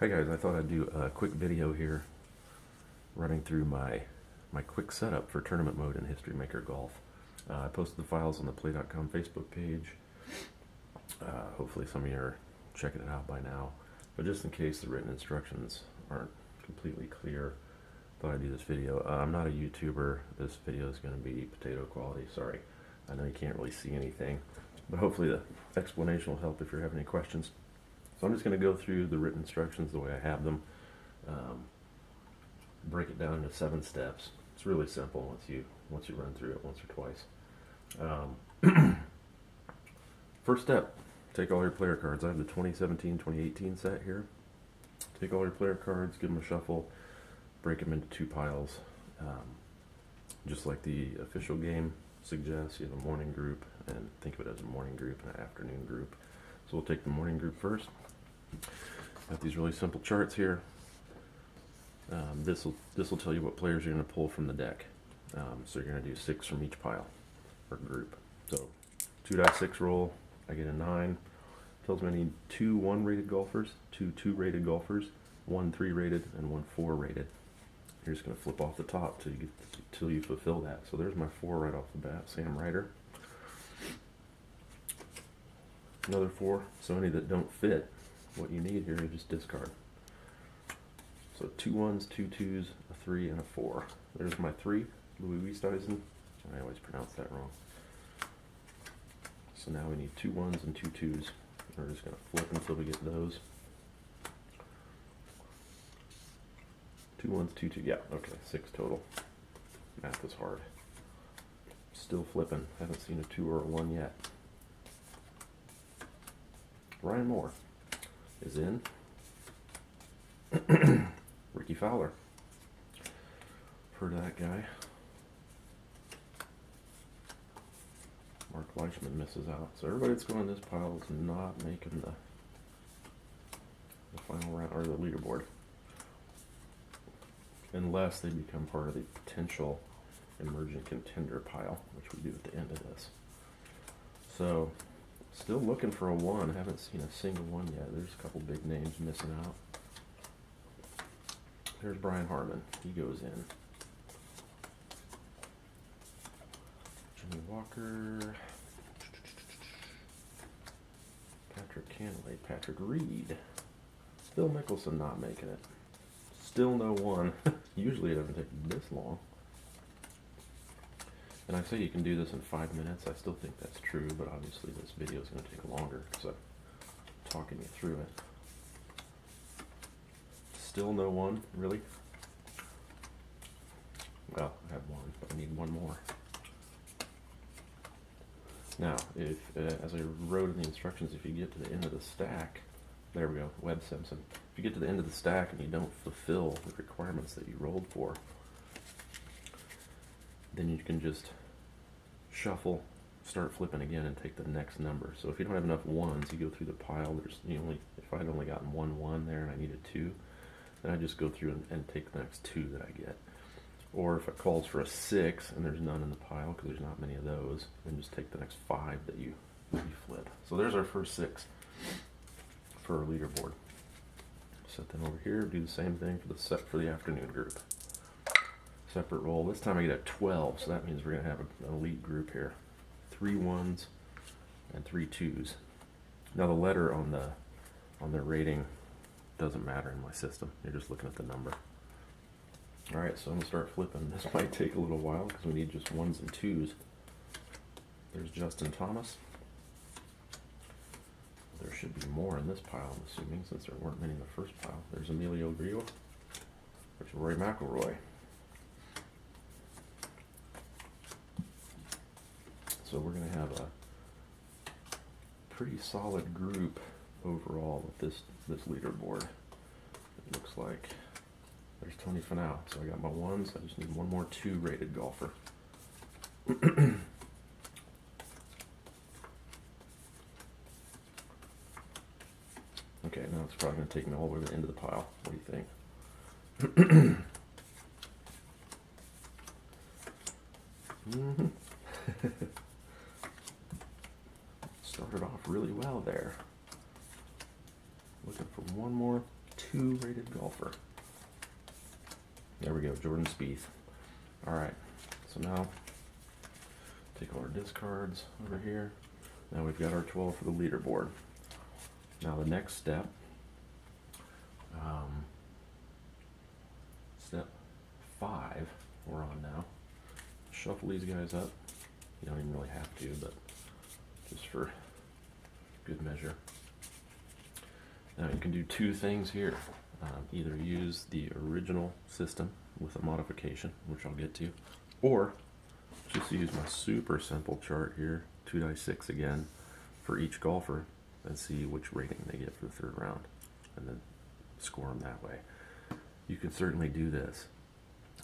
Hi guys, I thought I'd do a quick video here running through my quick setup for tournament mode in History Maker Golf. I posted the files on the Play.com Facebook page. Hopefully some of you are checking it out by now, but just in case the written instructions aren't completely clear, thought I'd do this video. I'm not a YouTuber. This video is going to be potato quality, sorry. I know you can't really see anything, but hopefully the explanation will help if you're having any questions. So I'm just going to go through the written instructions the way I have them, break it down into 7 steps. It's really simple once you run through it once or twice. First step, take all your player cards. I have the 2017-2018 set here. Take all your player cards, give them a shuffle, break them into 2 piles. Just like the official game suggests, you have a morning group, and think of it as a morning group and an afternoon group. So we'll take the morning group first. Got these really simple charts here. This will tell you what players you're going to pull from the deck. So you're going to do 6 from each pile or group. So 2-6 roll, I get a 9. Tells me I need 2 1-rated golfers, 2 2-rated golfers, 1 3-rated, and 1 4-rated. You're just going to flip off the top till you fulfill that. So there's my 4 right off the bat. Sam Ryder. Another 4. So any that don't fit what you need here, you just discard. So 2 1s, 2 2s, a 3, and a 4. There's my 3, Louis Wiesteisen. I always pronounce that wrong. So now we need 2 1s and 2 2s. We're just going to flip until we get those. 2 1s, 2 2. Yeah, okay, 6 total. Math is hard. Still flipping. Haven't seen a 2 or a 1 yet. Ryan Moore is in. Ricky Fowler. Heard of that guy. Mark Leishman misses out. So everybody that's going in this pile is not making the final round or the leaderboard. Unless they become part of the potential emergent contender pile, which we do at the end of this. So still looking for a 1. I haven't seen a single 1 yet. There's a couple big names missing out. There's Brian Harmon. He goes in. Jimmy Walker. Patrick Cantlay. Patrick Reed. Phil Mickelson not making it. Still no 1. Usually it doesn't take this long. And I say you can do this in 5 minutes. I still think that's true, but obviously this video is going to take longer because I'm talking you through it. Still no 1, really? Well, I have 1, but I need 1 more. Now, if, as I wrote in the instructions, if you get to the end of the stack, there we go, Webb Simpson. If you get to the end of the stack and you don't fulfill the requirements that you rolled for, then you can just shuffle, start flipping again, and take the next number. So if you don't have enough 1s, you go through the pile. There's if I'd only gotten 1 1 there and I needed 2, then I just go through and take the next 2 that I get. Or if it calls for a 6 and there's none in the pile because there's not many of those, then just take the next 5 that you flip. So there's our first 6 for our leaderboard. Set them over here. Do the same thing for the afternoon group. Separate roll. This time I get a 12, so that means we're going to have an elite group here. 3 1s and 3 2s. Now the letter on their rating doesn't matter in my system. You're just looking at the number. Alright, so I'm going to start flipping. This might take a little while because we need just 1s and 2s. There's Justin Thomas. There should be more in this pile, I'm assuming, since there weren't many in the first pile. There's Emilio Grillo. There's Rory McIlroy. So we're going to have a pretty solid group overall with this leaderboard. It looks like there's Tony Finau. So I got my 1s. I just need 1 more 2-rated golfer. Okay, now it's probably going to take me all the way to the end of the pile. What do you think? Started off really well there. Looking for 1 more 2 rated golfer. There we go, Jordan Spieth. All right, so now take all our discards over here. Now we've got our 12 for the leaderboard. Now the next step, step 5, we're on now. Shuffle these guys up. You don't even really have to, but just for good measure. Now you can do 2 things here. Either use the original system with a modification, which I'll get to, or just use my super simple chart here, 2 dice 6 again, for each golfer, and see which rating they get for the 3rd round, and then score them that way. You can certainly do this.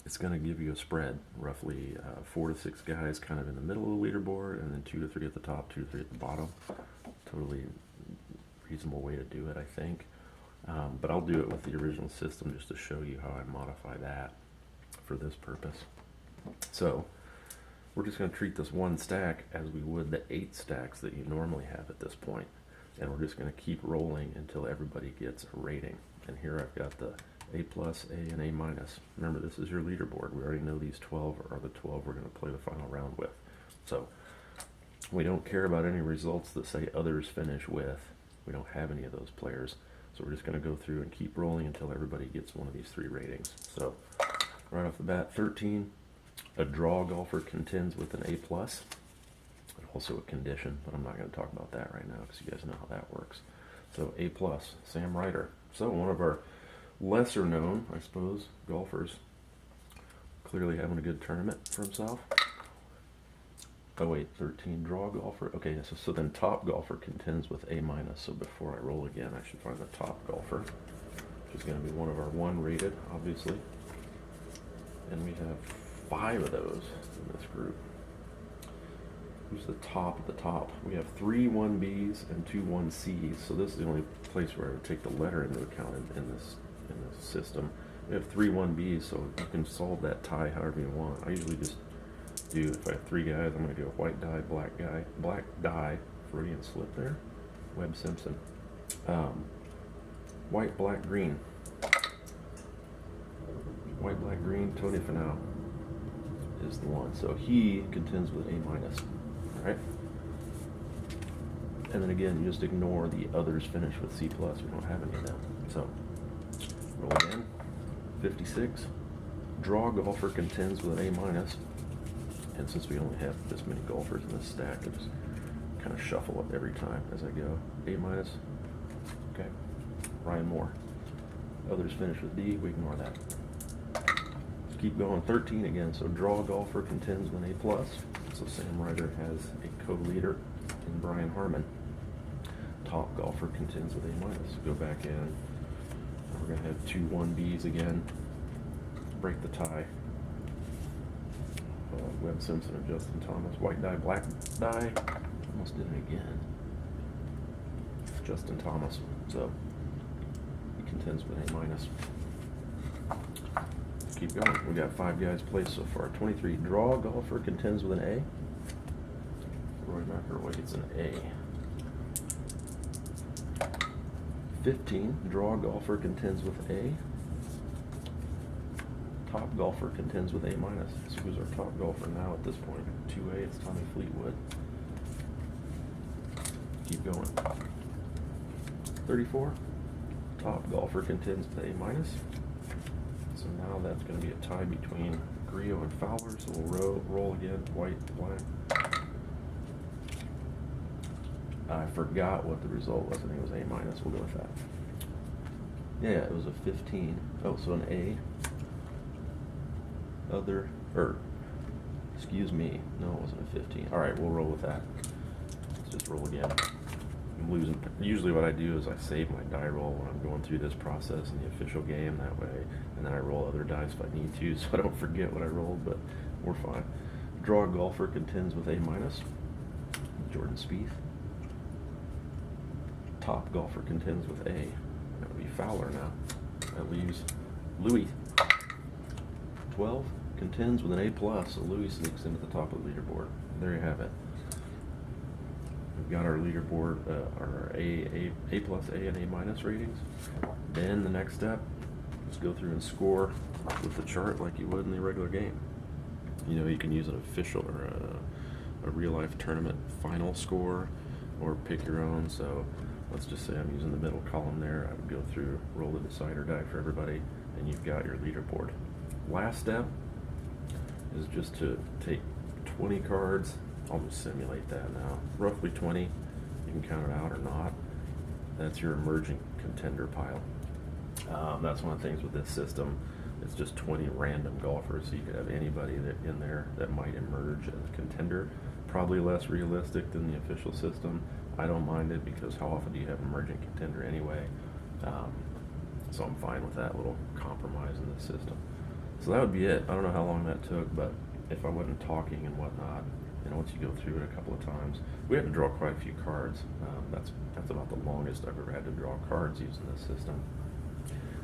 It's going to give you a spread, roughly 4 to 6 guys kind of in the middle of the leaderboard, and then 2 to 3 at the top, 2 to 3 at the bottom. Totally reasonable way to do it, I think. But I'll do it with the original system just to show you how I modify that for this purpose. So we're just going to treat this one stack as we would the 8 stacks that you normally have at this point. And we're just going to keep rolling until everybody gets a rating. And here I've got the A+, A, and A-. Remember, this is your leaderboard. We already know these 12 are the 12 we're going to play the final round with. So we don't care about any results that say others finish with. We don't have any of those players. So we're just going to go through and keep rolling until everybody gets one of these 3 ratings. So right off the bat, 13, a draw golfer contends with an A+, and also a condition, but I'm not going to talk about that right now because you guys know how that works. So A+, Sam Ryder. So one of our lesser known, I suppose, golfers, clearly having a good tournament for himself. Oh wait, 13, draw golfer. Okay, so then top golfer contends with A-. So before I roll again, I should find the top golfer, which is going to be one of our 1 rated, obviously. And we have 5 of those in this group. Who's the top at the top? We have 3 1Bs and 2 1Cs. So this is the only place where I would take the letter into account in this system. We have 3 1Bs, so you can solve that tie however you want. I usually just do, if I have 3 guys, I'm going to go white die, black die, Freudian slip there, Webb Simpson. White, black, green. White, black, green, Tony Finau is the one. So he contends with A-. Alright? And then again, you just ignore the others finish with C+. We don't have any of them. So, roll again. 56. Draw golfer contends with an A-. And since we only have this many golfers in this stack, I just kind of shuffle up every time as I go. A-. Okay. Ryan Moore. Others finish with D. We ignore that. Let's keep going. 13 again. So draw golfer contends with an A+. So Sam Ryder has a co-leader in Brian Harmon. Top golfer contends with A-. Go back in. We're going to have 2 1Bs again. Break the tie. Webb Simpson and Justin Thomas. White die, black die. Almost did it again. Justin Thomas. So he contends with A-. Let's keep going. We got 5 guys placed so far. 23. Draw golfer contends with an A. Roy McIlroy gets an A. 15. Draw golfer contends with A. Top golfer contends with A-. So who's our top golfer now at this point? 2A, it's Tommy Fleetwood. Keep going. 34. Top golfer contends with A-. So now that's going to be a tie between Grillo and Fowler. So we'll roll again. White, black. I forgot what the result was. I think it was A-. We'll go with that. Yeah, it was a 15. Oh, so an A. Excuse me, no, it wasn't a 15. All right, we'll roll with that. Let's just roll again. I'm losing. Usually what I do is I save my die roll when I'm going through this process in the official game that way, and then I roll other dice if I need to, so I don't forget what I rolled, but we're fine. Draw golfer contends with A-. Jordan Spieth. Top golfer contends with A. That would be Fowler now. That leaves Louis. 12 contends with an A+, so Louis sneaks into the top of the leaderboard. There you have it. We've got our leaderboard, our A plus, A, and A minus ratings. Then the next step is go through and score with the chart like you would in the regular game. You know, you can use an official or a real life tournament final score, or pick your own. So let's just say I'm using the middle column there. I would go through, roll the decider die for everybody, and you've got your leaderboard. Last step is just to take 20 cards. I'll just simulate that now. Roughly 20. You can count it out or not. That's your emerging contender pile. That's one of the things with this system. It's just 20 random golfers, so you could have anybody in there that might emerge as a contender. Probably less realistic than the official system. I don't mind it because how often do you have emerging contender anyway? So I'm fine with that little compromise in this system. So that would be it. I don't know how long that took, but if I wasn't talking and whatnot, you know, once you go through it a couple of times, we had to draw quite a few cards. That's about the longest I've ever had to draw cards using this system.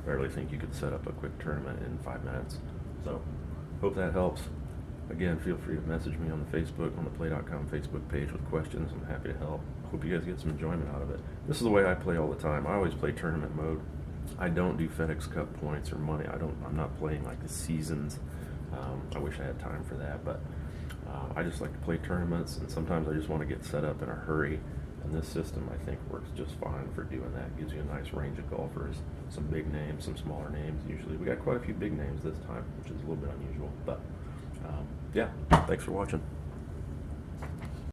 I really think you could set up a quick tournament in 5 minutes. So, hope that helps. Again, feel free to message me on the Facebook, on the play.com Facebook page with questions. I'm happy to help. Hope you guys get some enjoyment out of it. This is the way I play all the time. I always play tournament mode. I don't do FedEx Cup points or money. I'm not playing like the seasons. I wish I had time for that, but I just like to play tournaments, and sometimes I just want to get set up in a hurry. And this system, I think, works just fine for doing that. Gives you a nice range of golfers, some big names, some smaller names. Usually, we got quite a few big names this time, which is a little bit unusual. But yeah, thanks for watching.